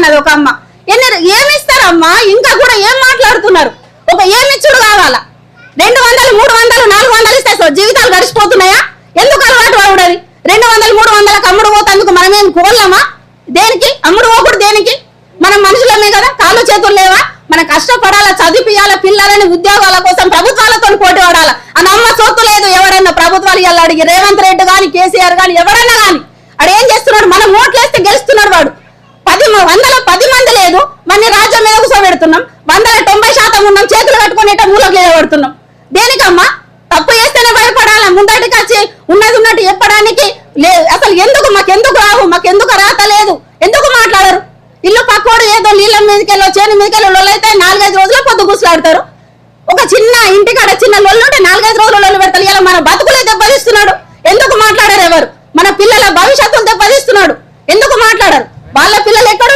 అన్నది ఒక అమ్మ. ఏమిస్తారమ్మా? ఇంకా కూడా ఏం మాట్లాడుతున్నారు? ఒక ఏమిచ్చుడు కావాలా? 200, 300, 400 ఇస్తే జీవితాలు గడిచిపోతున్నాయా? ఎందుకు అలవాటు పడుతుంది? 200, 300 అమ్ముడు పోతందుకు మనమేం కోళ్ళమా? దేనికి అమ్ముడు పోకూడదు? దేనికి? మనం మనుషులమే కదా, కాళ్ళు చేతులు లేవా? మనం కష్టపడాలా, చదివియాల పిల్లలని, ఉద్యోగాల కోసం ప్రభుత్వాలతో పోటీ పడాలా అని అమ్మ సొత్తు లేదు. ఎవరన్నా ప్రభుత్వాలు ఇలా అడిగి రేవంత్ రెడ్డి గాని, కేసీఆర్ గాని, ఎవరన్నా గాని అడు ఏం చేస్తున్నాడు? మనం ఓట్లేస్తే గెలుస్తున్నాడు వాడు. 10 మంది లేదు, మన రాజ్యం మీద కూర్చోబెడుతున్నాం. 190% ఉన్నాం, చేతులు కట్టుకుని మూలకి నిలబడుతున్నాం. దేనికమ్మా? తప్పు చేస్తేనే భయపడాలా? ముందటికి వచ్చి ఉన్నట్టు చెప్పడానికి అసలు ఎందుకు? మాకెందుకు రావు? మాకెందుకు రాత లేదు? ఎందుకు మాట్లాడరు? ఇల్లు పక్కోడు ఏదో నీళ్ళ మీదకెళ్ళో చేను మీదకెళ్ళో అయితే 4-5 రోజులు పొద్దు కూర్చులాడతారు. ఒక చిన్న ఇంటికాడ చిన్న లొల్లు ఉంటే 4-5 రోజులు లొల్లు పెడతారు. ఇలా మన బతుకులే దెబ్బతీస్తున్నాడు. ఎందుకు మాట్లాడారు? ఎవరు? మన పిల్లల భవిష్యత్తును దెబ్బతీస్తున్నాడు. ఎందుకు మాట్లాడరు? వాళ్ళ పిల్లలు ఎక్కడ